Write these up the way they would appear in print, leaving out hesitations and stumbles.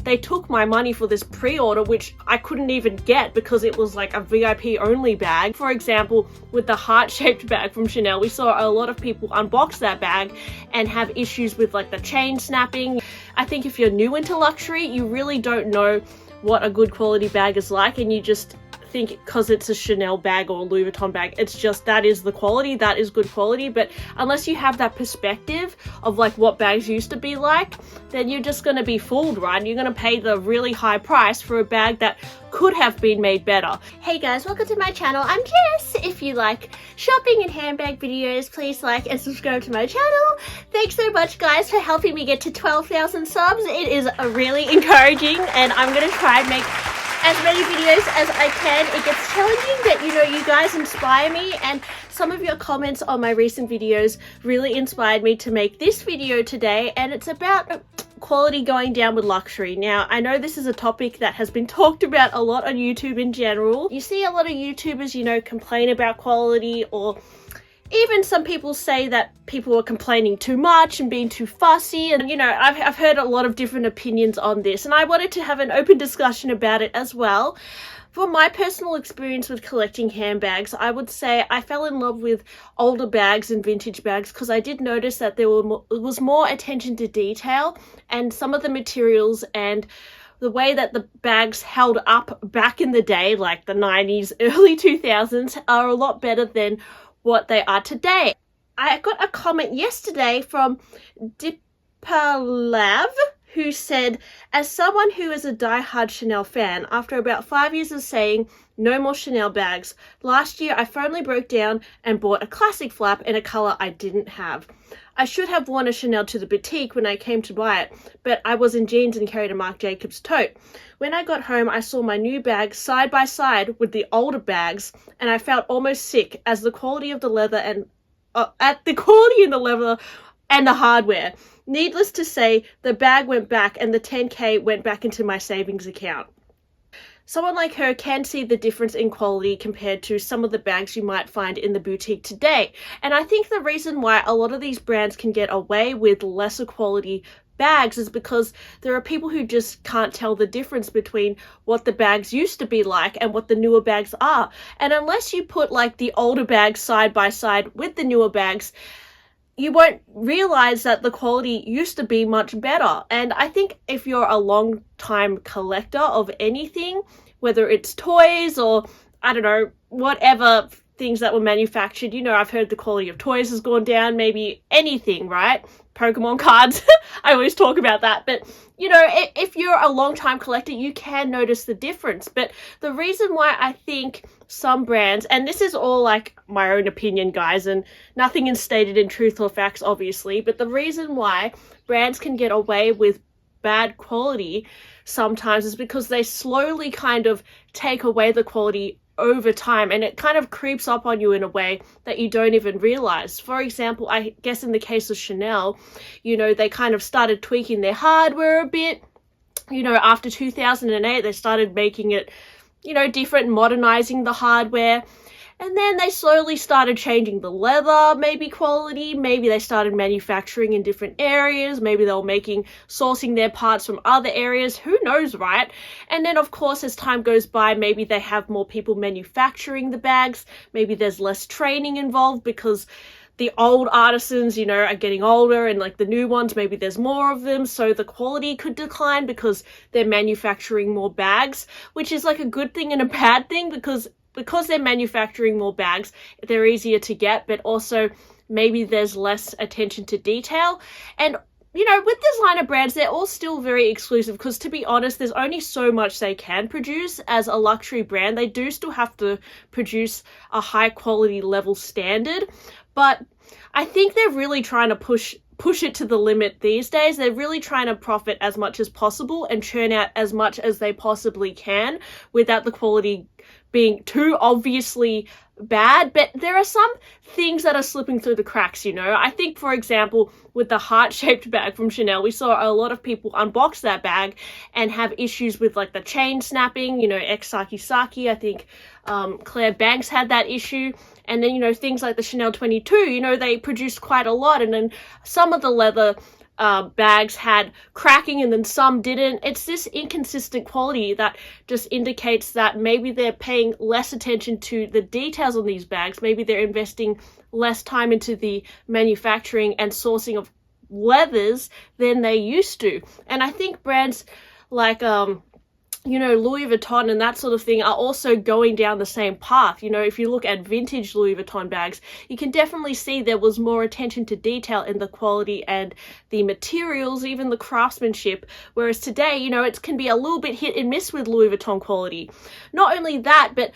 they took my money for this pre-order, which I couldn't even get because it was like a VIP only bag. For example, with the heart-shaped bag from Chanel, we saw a lot of people unbox that bag and have issues with like the chain snapping. I think if you're new into luxury, you really don't know what a good quality bag is like, and you just think because it's a Chanel bag or a Louis Vuitton bag, it's just that is the quality, that is good quality. But unless you have that perspective of like what bags used to be like, then you're just going to be fooled, right? You're going to pay the really high price for a bag that could have been made better. Hey guys, welcome to my channel. I'm Jess. If you like shopping and handbag videos, please like and subscribe to my channel. Thanks so much guys for helping me get to 12,000 subs. It is really encouraging, and I'm going to try and make as many videos as I can. It gets challenging, but you guys inspire me, and some of your comments on my recent videos really inspired me to make this video today, and it's about quality going down with luxury. Now, I know this is a topic that has been talked about a lot on YouTube in general. You see a lot of YouTubers, complain about quality, or even some people say that people are complaining too much and being too fussy, and I've heard a lot of different opinions on this, and I wanted to have an open discussion about it as well. From my personal experience with collecting handbags, I would say I fell in love with older bags and vintage bags because I did notice that there was more attention to detail, and some of the materials and the way that the bags held up back in the day, like the 90s, early 2000s, are a lot better than what they are today. I got a comment yesterday from Dipalav, who said, as someone who is a die-hard Chanel fan, after about 5 years of saying no more Chanel bags, last year I finally broke down and bought a classic flap in a color I didn't have. I should have worn a Chanel to the boutique when I came to buy it, but I was in jeans and carried a Marc Jacobs tote. When I got home, I saw my new bag side by side with the older bags, and I felt almost sick as the quality of the leather and and the hardware. Needless to say, the bag went back and the 10K went back into my savings account. Someone like her can see the difference in quality compared to some of the bags you might find in the boutique today. And I think the reason why a lot of these brands can get away with lesser quality bags is because there are people who just can't tell the difference between what the bags used to be like and what the newer bags are. And unless you put like the older bags side by side with the newer bags, you won't realize that the quality used to be much better. And I think if you're a long-time collector of anything, whether it's toys or, I don't know, whatever things that were manufactured, I've heard the quality of toys has gone down, maybe anything, right? Pokemon cards. I always talk about that. But, if you're a long-time collector, you can notice the difference. But the reason why I think some brands, and this is all like my own opinion, guys, and nothing is stated in truth or facts, obviously, but the reason why brands can get away with bad quality sometimes is because they slowly kind of take away the quality over time, and it kind of creeps up on you in a way that you don't even realize. For example, I guess in the case of Chanel, they kind of started tweaking their hardware a bit. After 2008, they started making it, different, modernizing the hardware. And then they slowly started changing the leather, maybe quality, maybe they started manufacturing in different areas, maybe they were sourcing their parts from other areas, who knows, right? And then of course, as time goes by, maybe they have more people manufacturing the bags, maybe there's less training involved because the old artisans, are getting older, and like the new ones, maybe there's more of them, so the quality could decline because they're manufacturing more bags, which is like a good thing and a bad thing because they're manufacturing more bags, they're easier to get, but also maybe there's less attention to detail. And, with this line of brands, they're all still very exclusive because, to be honest, there's only so much they can produce as a luxury brand. They do still have to produce a high quality level standard, but I think they're really trying to push it to the limit these days. They're really trying to profit as much as possible and churn out as much as they possibly can without the quality being too obviously bad. But there are some things that are slipping through the cracks, I think, for example, with the heart-shaped bag from Chanel, we saw a lot of people unbox that bag and have issues with like the chain snapping, ex-Saki Saki, I think Claire Banks had that issue. And then, things like the Chanel 22, they produced quite a lot. And then some of the leather bags had cracking and then some didn't. It's this inconsistent quality that just indicates that maybe they're paying less attention to the details on these bags. Maybe they're investing less time into the manufacturing and sourcing of leathers than they used to. And I think brands like Louis Vuitton and that sort of thing are also going down the same path. If you look at vintage Louis Vuitton bags, you can definitely see there was more attention to detail in the quality and the materials, even the craftsmanship. Whereas today, it can be a little bit hit and miss with Louis Vuitton quality. Not only that, but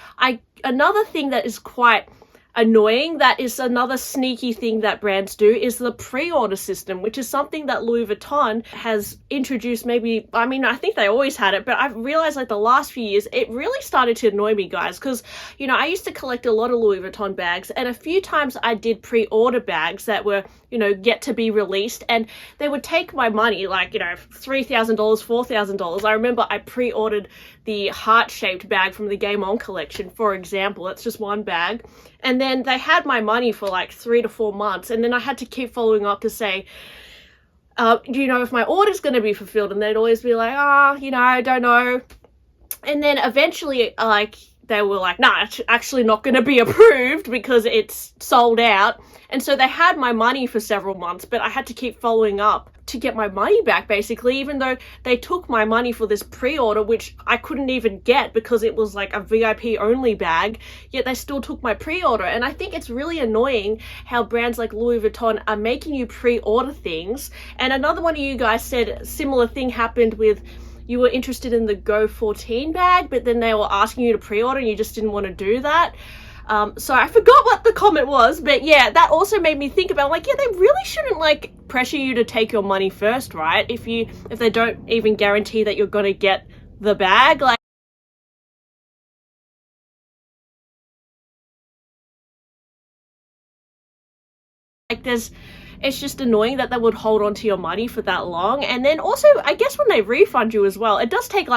another thing that is quite annoying, that is another sneaky thing that brands do, is the pre-order system, which is something that Louis Vuitton has introduced. I think they always had it, but I've realized like the last few years it really started to annoy me, guys, because I used to collect a lot of Louis Vuitton bags, and a few times I did pre-order bags that were yet to be released, and they would take my money, like $3,000, $4,000. I remember I pre-ordered the heart-shaped bag from the Game On collection, for example. That's just one bag. And then they had my money for like 3 to 4 months, and then I had to keep following up to say, do you know if my order's going to be fulfilled? And they'd always be like, I don't know. And then eventually, they were like, nah, it's actually not going to be approved because it's sold out. And so they had my money for several months, but I had to keep following up to get my money back, basically, even though they took my money for this pre-order, which I couldn't even get because it was like a VIP only bag, yet they still took my pre-order. And I think it's really annoying how brands like Louis Vuitton are making you pre-order things. And another one of you guys said a similar thing happened with, you were interested in the Go 14 bag, but then they were asking you to pre-order and you just didn't want to do that. So I forgot what the comment was, but yeah, that also made me think about, they really shouldn't pressure you to take your money first, right? If they don't even guarantee that you're gonna get the bag, it's just annoying that they would hold on to your money for that long. And then also, I guess when they refund you as well, it does take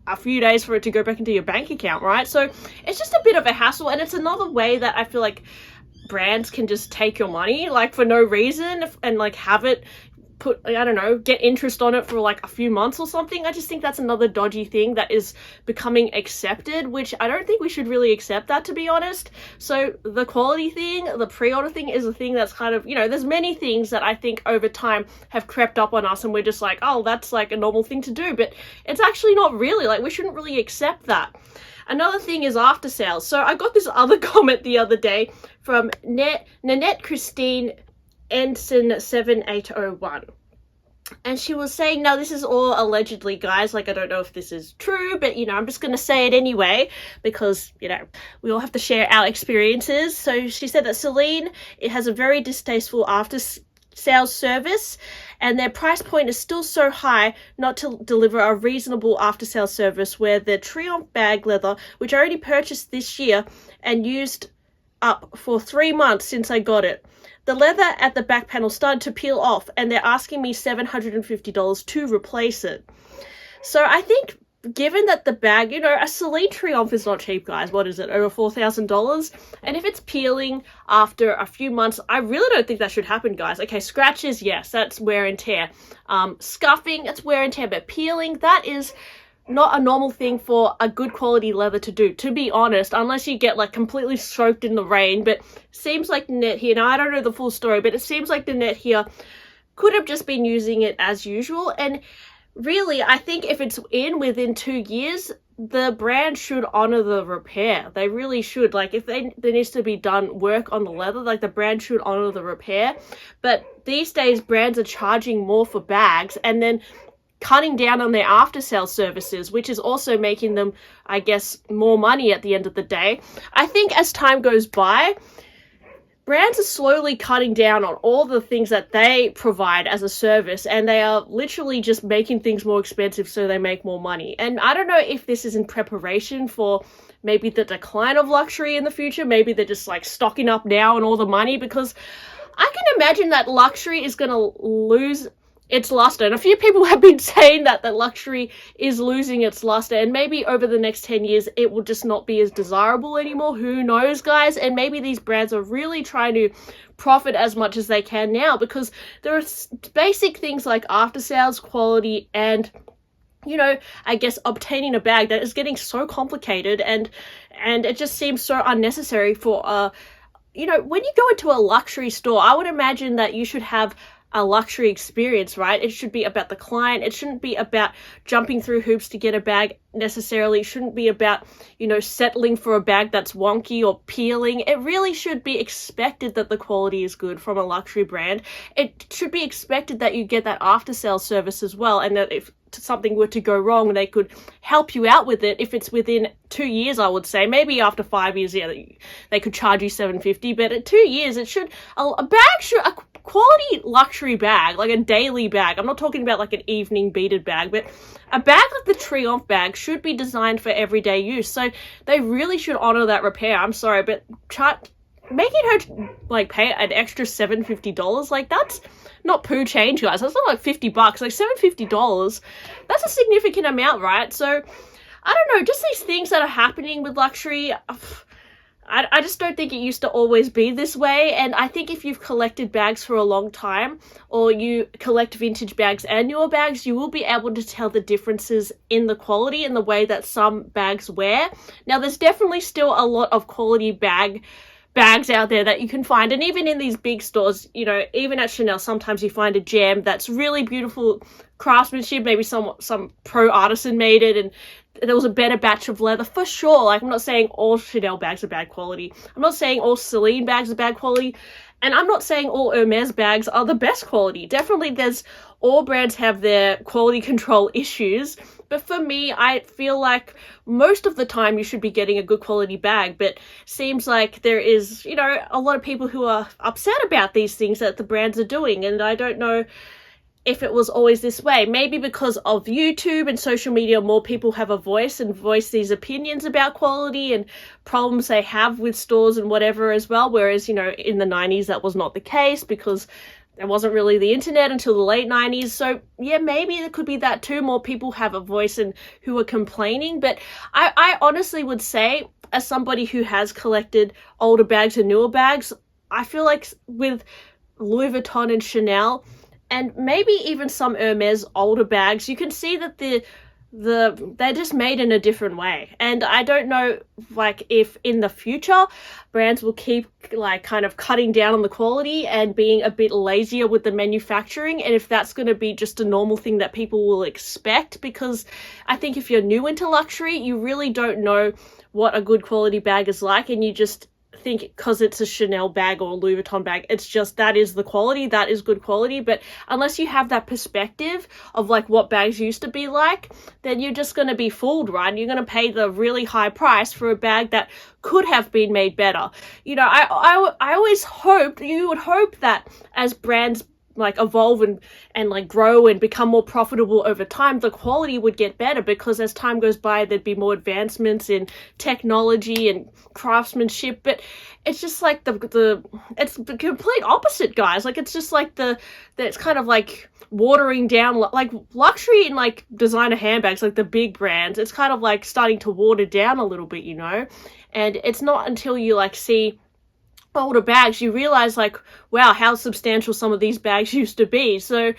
a few days for it to go back into your bank account, right? So it's just a bit of a hassle, and it's another way that I feel like brands can just take your money for no reason and have it put, get interest on it for a few months or something. I just think that's another dodgy thing that is becoming accepted, which I don't think we should really accept that, to be honest. So the quality thing, the pre-order thing, is a thing that's kind of, there's many things that I think over time have crept up on us, and we're just like, oh, that's a normal thing to do, but it's actually not really. We shouldn't really accept that. Another thing is after sales. So I got this other comment the other day from Nanette Christine Ensign 7801, and she was saying, now this is all allegedly, guys, I don't know if this is true, but I'm just gonna say it anyway, because we all have to share our experiences. So she said that Celine, it has a very distasteful after sales service, and their price point is still so high not to deliver a reasonable after sales service, where the Triomphe bag leather, which I already purchased this year and used up for 3 months since I got it, the leather at the back panel started to peel off, and they're asking me $750 to replace it. So I think, given that the bag, a Celine Triomphe is not cheap, guys. What is it, over $4,000? And if it's peeling after a few months, I really don't think that should happen, guys. Okay, scratches, yes, that's wear and tear. Scuffing, that's wear and tear, but peeling, that is not a normal thing for a good quality leather to do, to be honest, unless you get completely soaked in the rain. But seems like Nanette here, now I don't know the full story, but it seems like Nanette here could have just been using it as usual. And really, I think if it's within 2 years, the brand should honor the repair. They really should. If there needs to be done work on the leather, the brand should honor the repair. But these days, brands are charging more for bags and then cutting down on their after sales services, which is also making them, I guess, more money at the end of the day. I think as time goes by, brands are slowly cutting down on all the things that they provide as a service, and they are literally just making things more expensive so they make more money. And I don't know if this is in preparation for maybe the decline of luxury in the future. Maybe they're just stocking up now on all the money, because I can imagine that luxury is going to lose its luster. And a few people have been saying that luxury is losing its luster, and maybe over the next 10 years it will just not be as desirable anymore. Who knows, guys? And maybe these brands are really trying to profit as much as they can now, because there are basic things like after sales quality and, you know, I guess obtaining a bag that is getting so complicated, and it just seems so unnecessary for you know, when you go into a luxury store, I would imagine that you should have a luxury experience, right? It should be about the client. It shouldn't be about jumping through hoops to get a bag necessarily. It shouldn't be about, you know, settling for a bag that's wonky or peeling. It really should be expected that the quality is good from a luxury brand. It should be expected that you get that after sales service as well, and that if something were to go wrong, they could help you out with it. If it's within 2 years, I would say. Maybe after 5 years, yeah, they could charge you $750, but at 2 years, it should, a quality luxury bag, like a daily bag, I'm not talking about like an evening beaded bag, but a bag like the Triumph bag should be designed for everyday use. So they really should honor that repair. I'm sorry, but making her like pay an extra $750, like that's not poo change, guys. That's not like $50. Like $750, that's a significant amount, right? So I don't know, just these things that are happening with luxury, I just don't think it used to always be this way. And I think if you've collected bags for a long time, or you collect vintage bags and newer bags, you will be able to tell the differences in the quality and the way that some bags wear. Now, there's definitely still a lot of quality bags out there that you can find, and even in these big stores, you know, even at Chanel, sometimes you find a gem that's really beautiful craftsmanship, maybe some pro artisan made it, and there was a better batch of leather, for sure. Like, I'm not saying all Chanel bags are bad quality. I'm not saying all Celine bags are bad quality. And I'm not saying all Hermes bags are the best quality. Definitely all brands have their quality control issues. But for me, I feel like most of the time you should be getting a good quality bag. But seems like there is, you know, a lot of people who are upset about these things that the brands are doing. And I don't know if it was always this way. Maybe because of YouTube and social media, more people have a voice and voice these opinions about quality and problems they have with stores and whatever as well. Whereas, you know, in the 90s, that was not the case, because there wasn't really the internet until the late 90s. So yeah, maybe it could be that too. More people have a voice and who are complaining. But I honestly would say, as somebody who has collected older bags and newer bags, I feel like with Louis Vuitton and Chanel, and maybe even some Hermes older bags, you can see that they're just made in a different way. And I don't know, like, if in the future brands will keep like kind of cutting down on the quality and being a bit lazier with the manufacturing, and if that's going to be just a normal thing that people will expect. Because I think if you're new into luxury, you really don't know what a good quality bag is like, and you just think because it's a Chanel bag or a Louis Vuitton bag, it's just that is the quality, that is good quality. But unless you have that perspective of like what bags used to be like, then you're just going to be fooled, right? You're going to pay the really high price for a bag that could have been made better. You know, I always hoped, you would hope that as brands like evolve and like grow and become more profitable over time, the quality would get better, because as time goes by, there'd be more advancements in technology and craftsmanship. But it's just like it's the complete opposite, guys. Like, it's just like it's kind of like watering down, like luxury and like designer handbags, like the big brands. It's kind of like starting to water down a little bit, you know. And it's not until you like see older bags you realize, like, wow, how substantial some of these bags used to be. So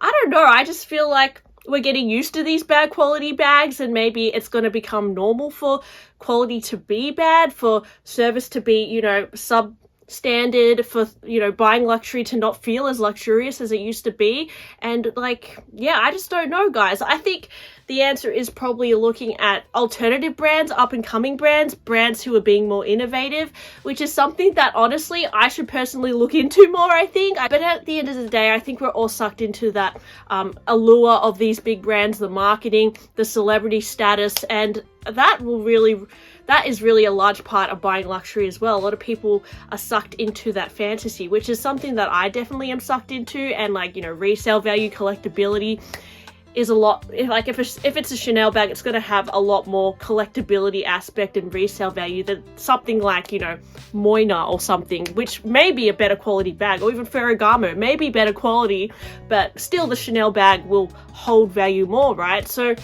I don't know, I just feel like we're getting used to these bad quality bags, and maybe it's going to become normal for quality to be bad, for service to be, you know, substandard, for, you know, buying luxury to not feel as luxurious as it used to be. And like, yeah, I just don't know, guys. I think the answer is probably looking at alternative brands, up-and-coming brands who are being more innovative, which is something that, honestly, I should personally look into more, I think. But at the end of the day, I think we're all sucked into that allure of these big brands, the marketing, the celebrity status, and that is really a large part of buying luxury as well. A lot of people are sucked into that fantasy, which is something that I definitely am sucked into, and like, you know, resale value, collectability. is a lot, like if it's a Chanel bag, it's going to have a lot more collectability aspect and resale value than something like, you know, Moina or something, which may be a better quality bag, or even Ferragamo may be better quality, but still the Chanel bag will hold value more, right? So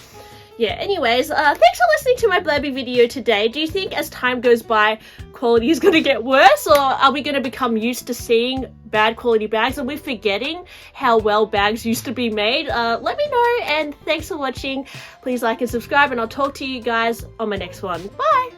yeah, anyways, thanks for listening to my blabby video today. Do you think as time goes by, quality is going to get worse, or are we going to become used to seeing bad quality bags? Are we forgetting how well bags used to be made? Let me know, and thanks for watching. Please like and subscribe, and I'll talk to you guys on my next one. Bye!